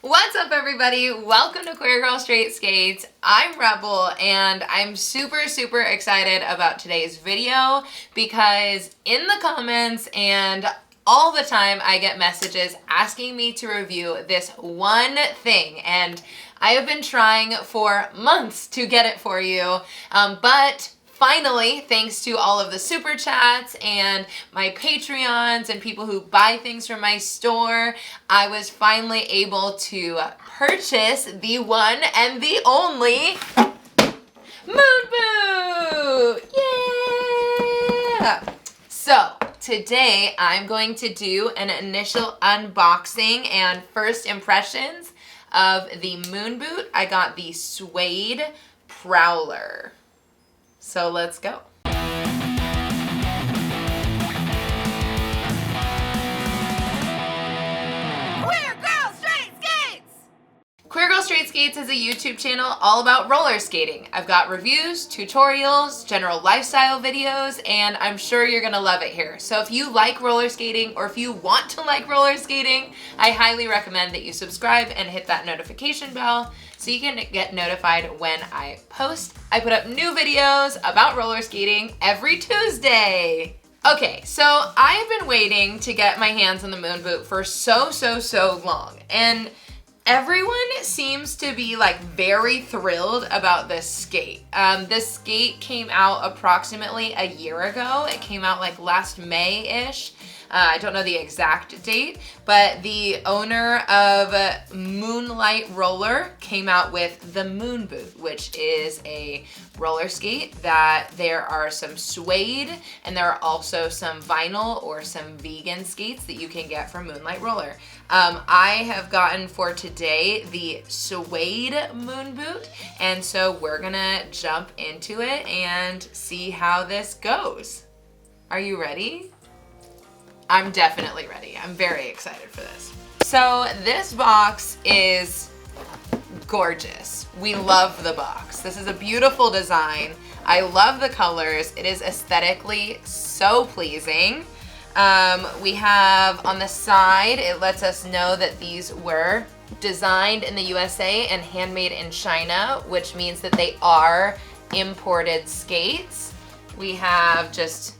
What's up, everybody? Welcome to Queer Girl Straight Skates. I'm Rebel and I'm super excited about today's video because in the comments and all the time I get messages asking me to review this one thing, and I have been trying for months to get it for you, but finally, thanks to all of the super chats and my Patreons and people who buy things from my store, I was finally able to purchase the one and the only Moonboot! Yeah! So, today I'm going to do an initial unboxing and first impressions of the Moonboot. I got the suede Prowler. So let's go. Queer Girl Straight Skates! Queer Girl Straight Skates is a YouTube channel all about roller skating. I've got reviews, tutorials, general lifestyle videos, and I'm sure you're gonna love it here. So if you like roller skating, or if you want to like roller skating, I highly recommend that you subscribe and hit that notification bell so you can get notified when I post. I put up new videos about roller skating every Tuesday. Okay, so I've been waiting to get my hands on the Moonboot for so long, and everyone seems to be like very thrilled about this skate. This skate came out approximately a year ago. It came out like last May-ish. I don't know the exact date, but the owner of Moonlight Roller came out with the Moonboot, which is a roller skate that there are some suede and there are also some vinyl or some vegan skates that you can get from Moonlight Roller. I have gotten for today the suede Moonboot, and so we're gonna jump into it and see how this goes. Are you ready? I'm definitely ready. I'm very excited for this. So this box is gorgeous. We love the box. This is a beautiful design. I love the colors. It is aesthetically so pleasing. We have on the side, it lets us know that these were designed in the USA and handmade in China, which means that they are imported skates. We have just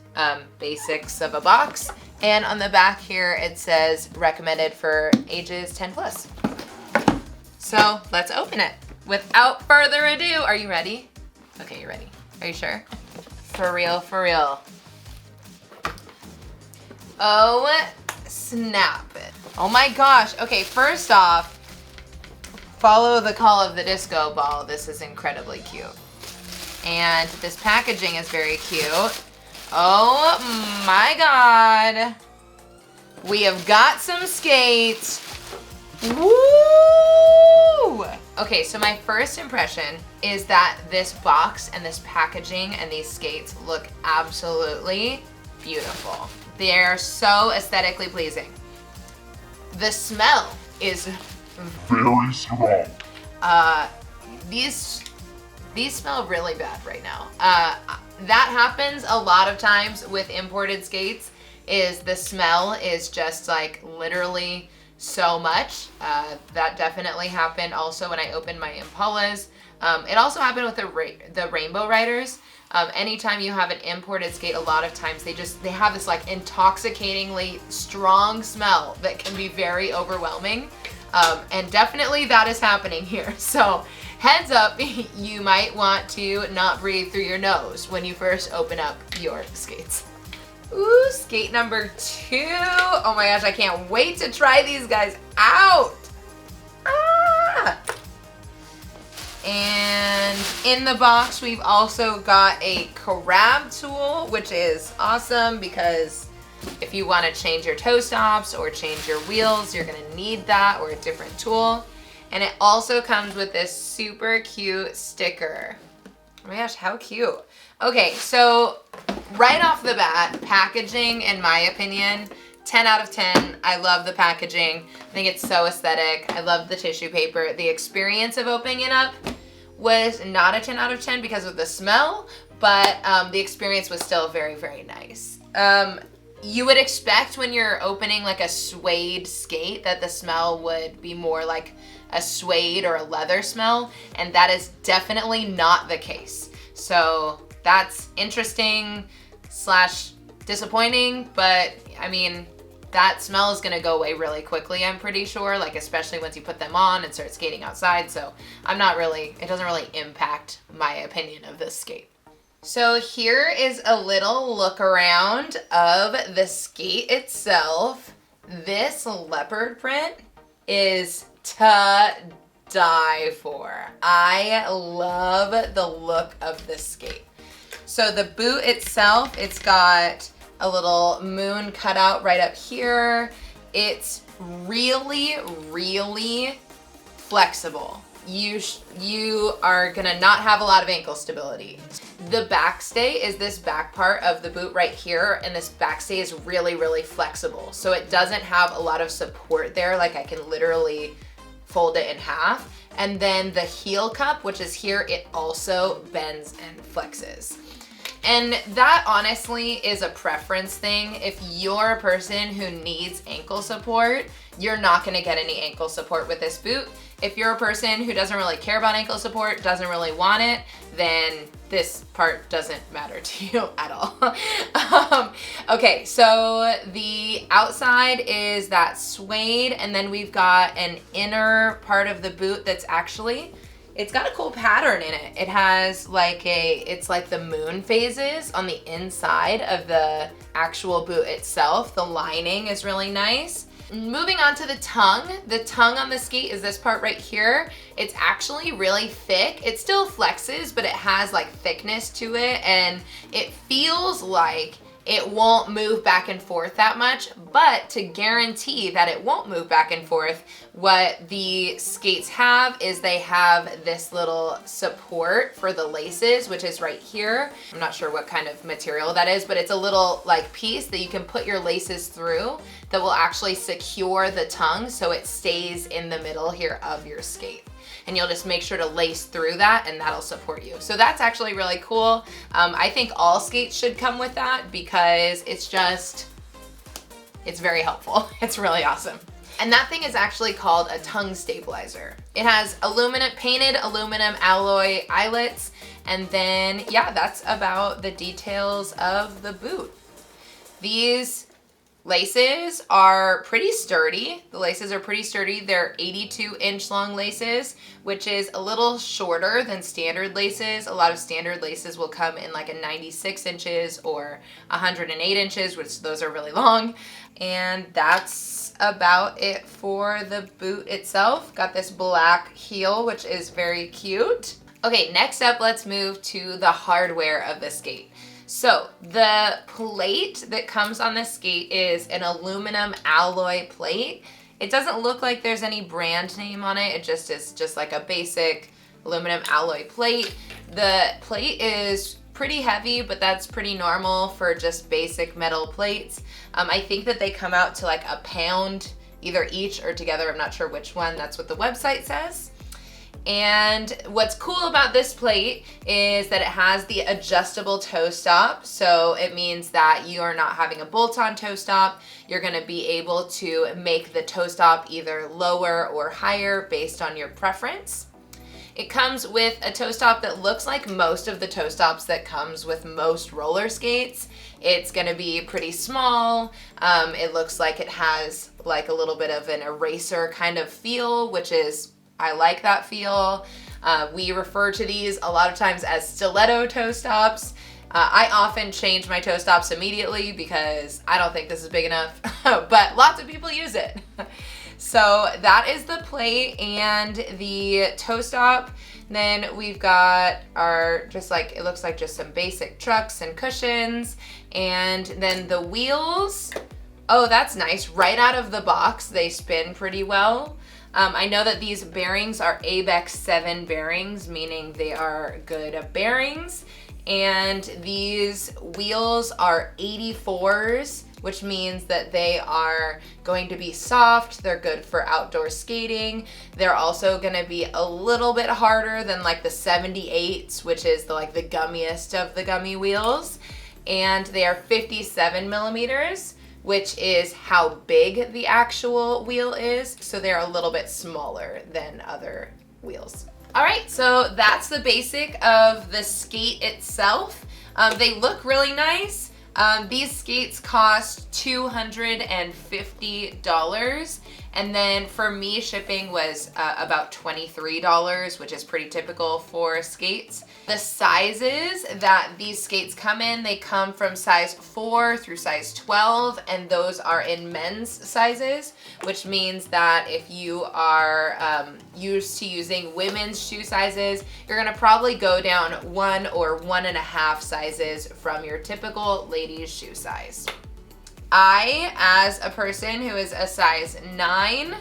basics of a box. And on the back here, it says recommended for ages 10 plus. So let's open it. Without further ado, are you ready? Okay, you're ready. Are you sure? For real, for real. Oh, snap it. Oh my gosh. Okay, first off, follow the call of the disco ball. This is incredibly cute. And this packaging is very cute. Oh my God. We have got some skates. Woo! Okay, so my first impression is that this box and this packaging and these skates look absolutely beautiful. They're so aesthetically pleasing. The smell is very strong. These smell really bad right now. That happens a lot of times with imported skates, is the smell is just like literally so much. That definitely happened also when I opened my Impalas. It also happened with the Rainbow Riders. Anytime you have an imported skate, a lot of times they have this like intoxicatingly strong smell that can be very overwhelming. And definitely that is happening here. So heads up, you might want to not breathe through your nose when you first open up your skates. Ooh, skate number 2. Oh my gosh, I can't wait to try these guys out. Ah! And in the box, we've also got a crab tool, which is awesome because if you want to change your toe stops or change your wheels, you're gonna need that, or a different tool. And it also comes with this super cute sticker. Oh my gosh, how cute. Okay, so right off the bat, packaging, in my opinion, 10 out of 10. I love the packaging. I think it's so aesthetic. I love the tissue paper. The experience of opening it up was not a 10 out of 10 because of the smell, but the experience was still very nice. You would expect when you're opening like a suede skate that the smell would be more like a suede or a leather smell, and that is definitely not the case. So that's interesting / disappointing, but I mean, that smell is gonna go away really quickly, I'm pretty sure, like especially once you put them on and start skating outside. So it doesn't really impact my opinion of this skate. So here is a little look around of the skate itself. This leopard print is to die for. I love the look of this skate. So the boot itself, it's got a little moon cutout right up here. It's really, really flexible. You are gonna not have a lot of ankle stability. The backstay is this back part of the boot right here, and this backstay is really, really flexible. So it doesn't have a lot of support there, like I can literally fold it in half. And then the heel cup, which is here, it also bends and flexes. And that honestly is a preference thing. If you're a person who needs ankle support, you're not gonna get any ankle support with this boot. If you're a person who doesn't really care about ankle support, doesn't really want it, then this part doesn't matter to you at all. Okay, so the outside is that suede, and then we've got an inner part of the boot that's actually, it's got a cool pattern in it. It has like it's like the moon phases on the inside of the actual boot itself. The lining is really nice. Moving on to the tongue on the skate is this part right here. It's actually really thick. It still flexes, but it has like thickness to it, and it feels like it won't move back and forth that much. But to guarantee that it won't move back and forth, what the skates have is they have this little support for the laces, which is right here. I'm not sure what kind of material that is, but it's a little like piece that you can put your laces through that will actually secure the tongue so it stays in the middle here of your skate. And you'll just make sure to lace through that, and that'll support you. So that's actually really cool. I think all skates should come with that because it's very helpful. It's really awesome. And that thing is actually called a tongue stabilizer. It has painted aluminum alloy eyelets, and then yeah, that's about the details of the boot. These laces are pretty sturdy. The laces are pretty sturdy. They're 82-inch long laces, which is a little shorter than standard laces. A lot of standard laces will come in like a 96 inches or 108 inches, which those are really long. And that's about it for the boot itself. Got this black heel, which is very cute. Okay, next up, let's move to the hardware of the skate. So the plate that comes on this skate is an aluminum alloy plate. It doesn't look like there's any brand name on it. It just is just like a basic aluminum alloy plate. The plate is pretty heavy, but that's pretty normal for just basic metal plates. I think that they come out to like a pound, either each or together. I'm not sure which one. That's what the website says. And what's cool about this plate is that it has the adjustable toe stop. So it means that you are not having a bolt-on toe stop. You're gonna be able to make the toe stop either lower or higher based on your preference. It comes with a toe stop that looks like most of the toe stops that comes with most roller skates. It's gonna be pretty small. It looks like it has like a little bit of an eraser kind of feel, which is, I like that feel. We refer to these a lot of times as stiletto toe stops. I often change my toe stops immediately because I don't think this is big enough, but lots of people use it. So that is the plate and the toe stop. Then we've got our, it looks like just some basic trucks and cushions. And then the wheels, oh, that's nice. Right out of the box, they spin pretty well. I know that these bearings are ABEX 7 bearings, meaning they are good bearings. And these wheels are 84s, which means that they are going to be soft. They're good for outdoor skating. They're also gonna be a little bit harder than like the 78s, which is the gummiest of the gummy wheels. and they are 57 millimeters, which is how big the actual wheel is. So they're a little bit smaller than other wheels. All right, so that's the basic of the skate itself. They look really nice. These skates cost $250, and then for me, shipping was about $23, which is pretty typical for skates. The sizes that these skates come in, they come from size 4 through size 12, and those are in men's sizes, which means that if you are used to using women's shoe sizes, you're gonna probably go down 1 or 1.5 sizes from your typical ladies' shoe size. I, as a person who is a size 9,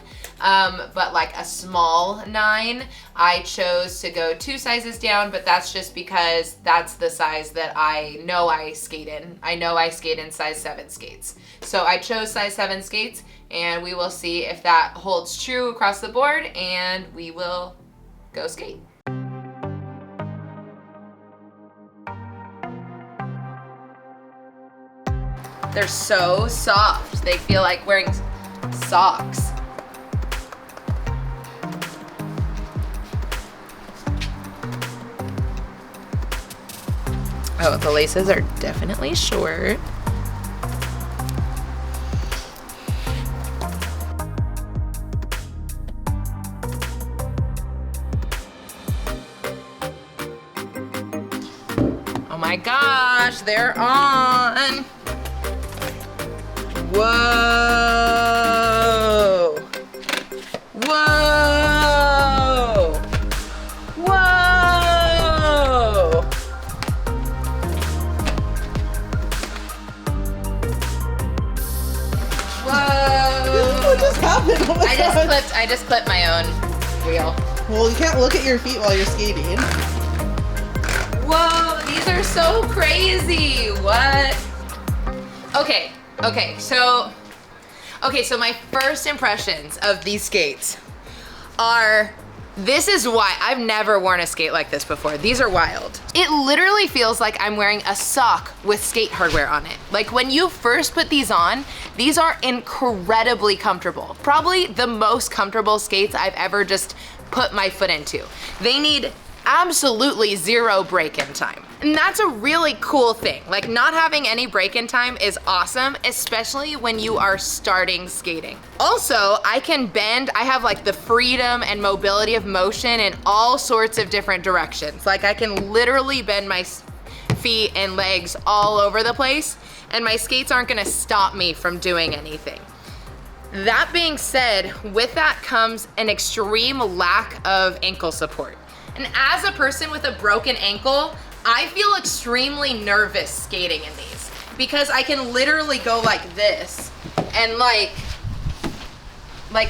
but like a small 9, I chose to go 2 sizes down, but that's just because that's the size that I know I skate in. I know I skate in size 7 skates. So I chose size 7 skates, and we will see if that holds true across the board, and we will go skate. They're so soft. They feel like wearing socks. Oh, the laces are definitely short. Oh my gosh, they're on. Whoa! Whoa! Whoa! Whoa! What just happened? Oh my God. I just clipped my own wheel. Well, you can't look at your feet while you're skating. Whoa, these are so crazy. What? Okay, so my first impressions of these skates are, this is why I've never worn a skate like this before. These are wild. It literally feels like I'm wearing a sock with skate hardware on it. Like when you first put these on, these are incredibly comfortable. Probably the most comfortable skates I've ever just put my foot into. They need absolutely zero break-in time. And that's a really cool thing. Like not having any break-in time is awesome, especially when you are starting skating. Also, I can bend, I have like the freedom and mobility of motion in all sorts of different directions. Like I can literally bend my feet and legs all over the place, and my skates aren't gonna stop me from doing anything. That being said, with that comes an extreme lack of ankle support. And as a person with a broken ankle, I feel extremely nervous skating in these because I can literally go like this and like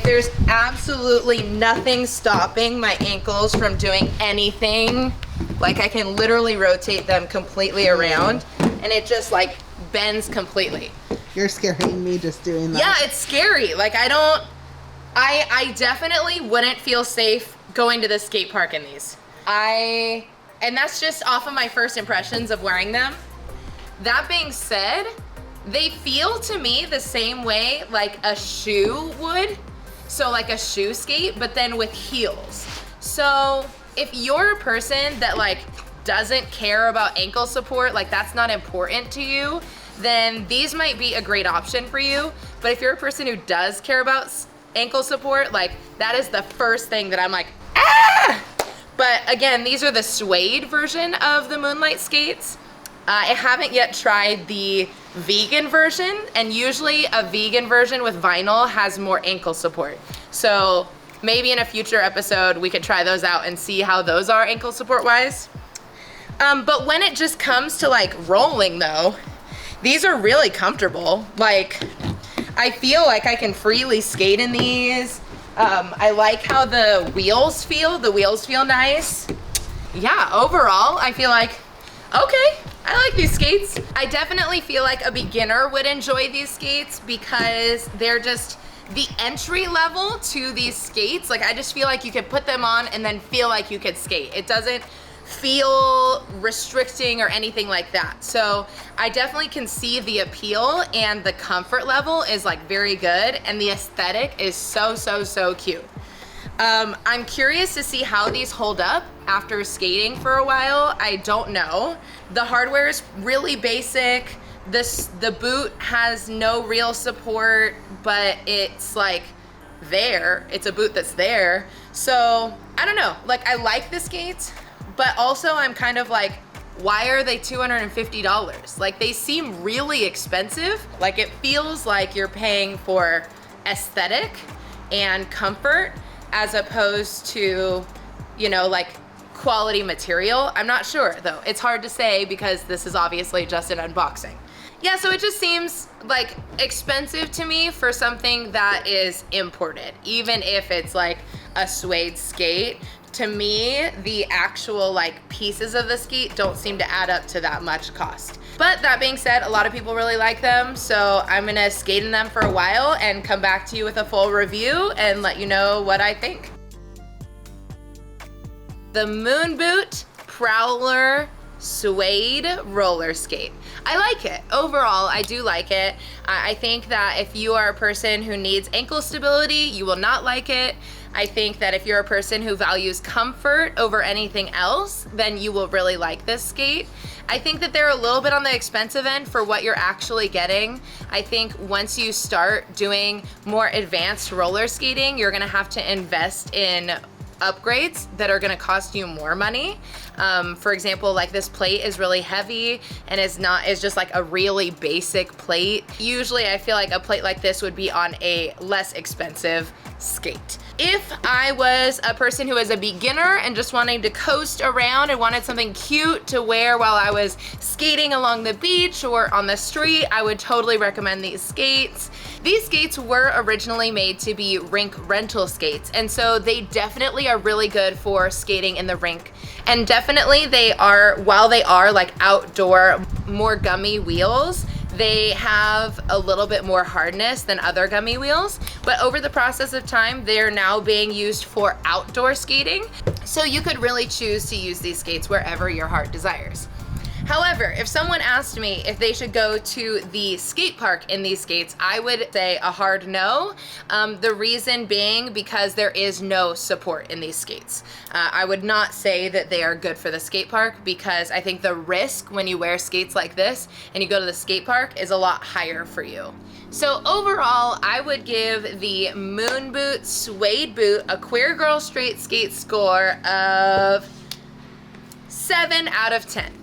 there's absolutely nothing stopping my ankles from doing anything. Like I can literally rotate them completely around and it just like bends completely. You're scaring me just doing that. Yeah, it's scary. Like I definitely wouldn't feel safe going to the skate park in these. And that's just off of my first impressions of wearing them. That being said, they feel to me the same way like a shoe would. So like a shoe skate, but then with heels. So if you're a person that like doesn't care about ankle support, like that's not important to you, then these might be a great option for you. But if you're a person who does care about ankle support, like that is the first thing that I'm like, ah! But again, these are the suede version of the Moonlight skates. I haven't yet tried the vegan version, and usually a vegan version with vinyl has more ankle support. So maybe in a future episode, we could try those out and see how those are ankle support wise. But when it just comes to like rolling though, these are really comfortable. Like, I feel like I can freely skate in these. I like how the wheels feel. The wheels feel nice. Yeah, overall, I feel like, okay, I like these skates. I definitely feel like a beginner would enjoy these skates because they're just the entry level to these skates. Like, I just feel like you could put them on and then feel like you could skate. It doesn't feel restricting or anything like that. So I definitely can see the appeal, and the comfort level is like very good, and the aesthetic is so, so, so cute. I'm curious to see how these hold up after skating for a while. I don't know. The hardware is really basic. The boot has no real support, but it's like there. It's a boot that's there. So I don't know. Like, I like the skates, but also I'm kind of like, why are they $250? Like, they seem really expensive. Like, it feels like you're paying for aesthetic and comfort as opposed to, you know, like quality material. I'm not sure though. It's hard to say because this is obviously just an unboxing. Yeah, so it just seems like expensive to me for something that is imported, even if it's like a suede skate. To me, the actual like pieces of the skate don't seem to add up to that much cost. But that being said, a lot of people really like them, so I'm gonna skate in them for a while and come back to you with a full review and let you know what I think. The Moonboot Prowler Suede Roller Skate. I like it. Overall, I do like it. I think that if you are a person who needs ankle stability, you will not like it. I think that if you're a person who values comfort over anything else, then you will really like this skate. I think that they're a little bit on the expensive end for what you're actually getting. I think once you start doing more advanced roller skating, you're gonna have to invest in upgrades that are gonna cost you more money. For example, like this plate is really heavy and is just like a really basic plate. Usually I feel like a plate like this would be on a less expensive skate. If I was a person who is a beginner and just wanting to coast around and wanted something cute to wear while I was skating along the beach or on the street, I would totally recommend these skates. These skates were originally made to be rink rental skates, and so they definitely are really good for skating in the rink. And definitely they are, while they are like outdoor, more gummy wheels, they have a little bit more hardness than other gummy wheels, but over the process of time, they're now being used for outdoor skating. So you could really choose to use these skates wherever your heart desires. However, if someone asked me if they should go to the skate park in these skates, I would say a hard no. The reason being because there is no support in these skates. I would not say that they are good for the skate park because I think the risk when you wear skates like this and you go to the skate park is a lot higher for you. So overall, I would give the Moonboot Suede Boot a Queer Girl Straight Skate score of 7 out of 10.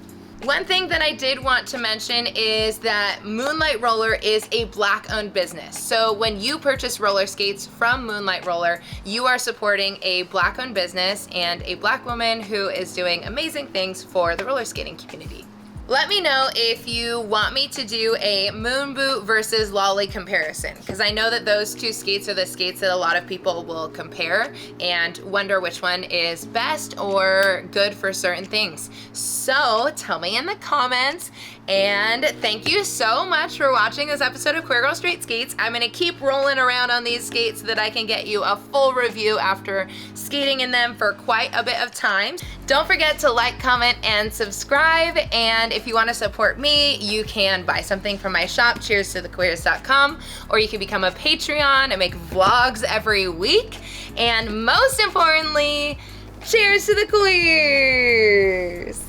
One thing that I did want to mention is that Moonlight Roller is a Black-owned business. So when you purchase roller skates from Moonlight Roller, you are supporting a Black-owned business and a Black woman who is doing amazing things for the roller skating community. Let me know if you want me to do a Moonboot versus Lolly comparison, because I know that those two skates are the skates that a lot of people will compare and wonder which one is best or good for certain things. So tell me in the comments, and thank you so much for watching this episode of Queer Girl Straight Skates. I'm gonna keep rolling around on these skates so that I can get you a full review after skating in them for quite a bit of time. Don't forget to like, comment, and subscribe, and if you want to support me, you can buy something from my shop, cheerstothequeers.com, or you can become a Patreon and make vlogs every week. And most importantly, cheers to the queers!